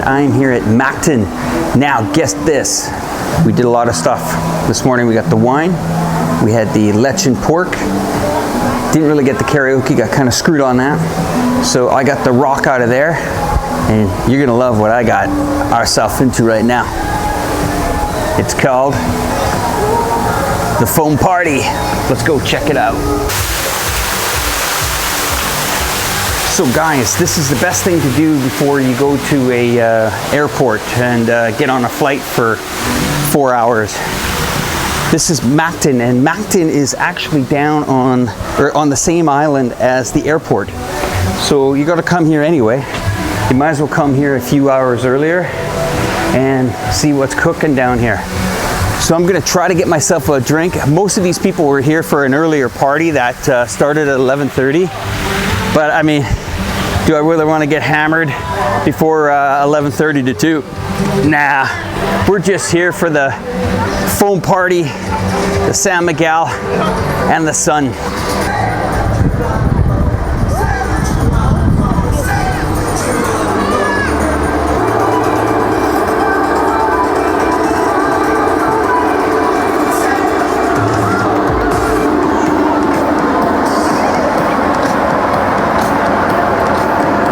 I'm here at Mactan. Now, guess this. We did a lot of stuff. This morning we got the wine, we had the lechon pork. Didn't really get the karaoke, got kind of screwed on that. So I got the rock out of there, and you're gonna love what I got ourselves into right now. It's called the foam party. Let's go check it out. So guys, this is the best thing to do before you go to a airport and get on a flight for 4 hours. This is Mactan, and Mactan is actually down on the same island as the airport. So you got to come here anyway. You might as well come here a few hours earlier and see what's cooking down here. So I'm gonna try to get myself a drink. Most of these people were here for an earlier party that started at 11:30. But I mean, do I really want to get hammered before 11:30 to 2? Nah, we're just here for the foam party, the San Miguel, and the sun.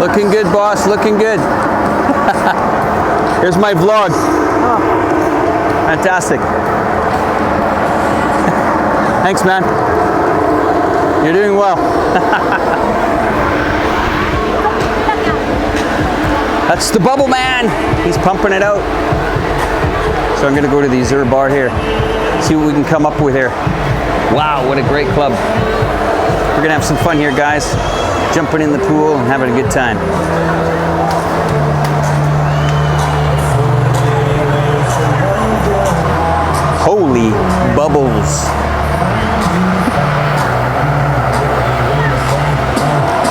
Looking good, boss, looking good. Here's my vlog. Oh. Fantastic. Thanks, man. You're doing well. That's the bubble man. He's pumping it out. So I'm gonna go to the IBIZA bar here, see what we can come up with here. Wow, what a great club. We're gonna have some fun here, guys. Jumping in the pool and having a good time. Holy bubbles.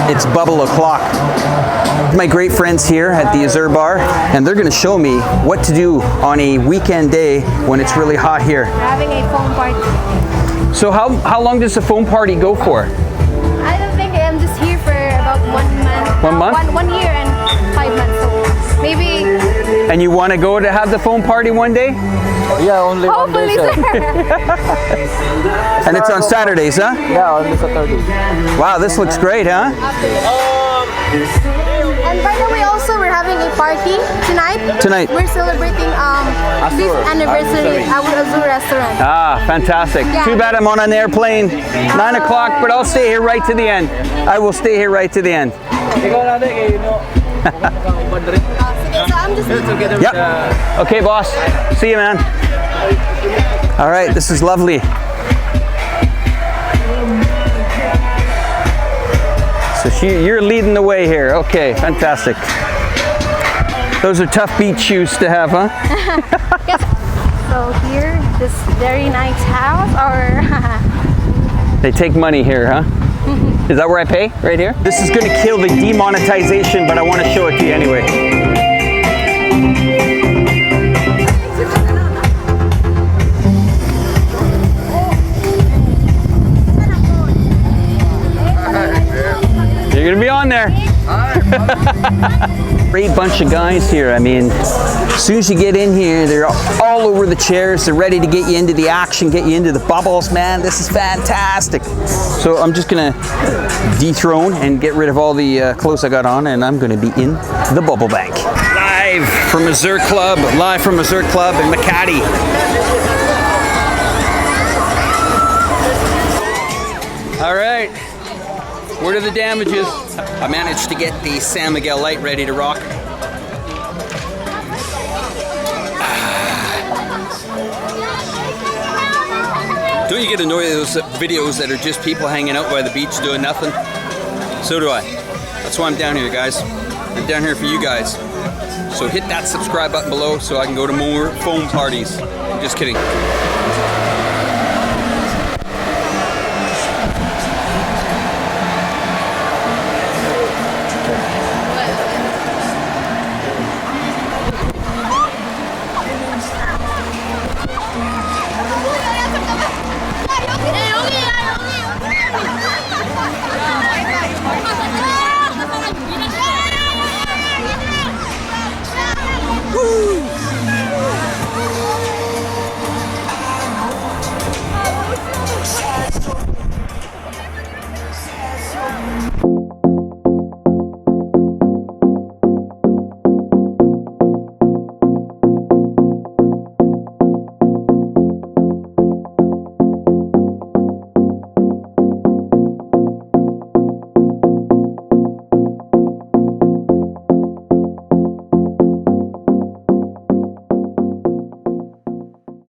It's bubble o'clock. My great friends here at the IBIZA bar, and they're gonna show me what to do on a weekend day when it's really hot here. We're having a foam party. So how long does the foam party go for? I don't think I'm just here for about 1 month. 1 month? 1 year and 5 months. So maybe. And you want to go to have the foam party one day? Yeah, only Hopefully, one day, sir. And it's on Saturdays, huh? Yeah, only Saturday. Wow, this looks great, huh? And by the way, also we're having a party tonight. Tonight. We're celebrating this anniversary at our IBIZA restaurant. Ah, fantastic. Yeah. Too bad I'm on an airplane, 9 o'clock, but I'll stay here right to the end. I will stay here right to the end. So I'm just Yep. Okay, boss. See you, man. All right, this is lovely. So you're leading the way here. Okay, fantastic. Those are tough beach shoes to have, huh? Yes. So here, this very nice house, or They take money here, huh? Is that where I pay? Right here? This is gonna kill the demonetization, but I want to show it to you anyway. You're gonna be on there. Great bunch of guys here. I mean, as soon as you get in here, they're all over the chairs. They're ready to get you into the action, get you into the bubbles, man. This is fantastic. So I'm just gonna dethrone and get rid of all the clothes I got on, and I'm gonna be in the bubble bank. Live from IBIZA Club, live from IBIZA Club in Makati. All right. What are the damages? I managed to get the San Miguel Light ready to rock. Don't you get annoyed at those videos that are just people hanging out by the beach doing nothing? So do I. That's why I'm down here, guys. I'm down here for you guys. So hit that subscribe button below so I can go to more foam parties. Just kidding.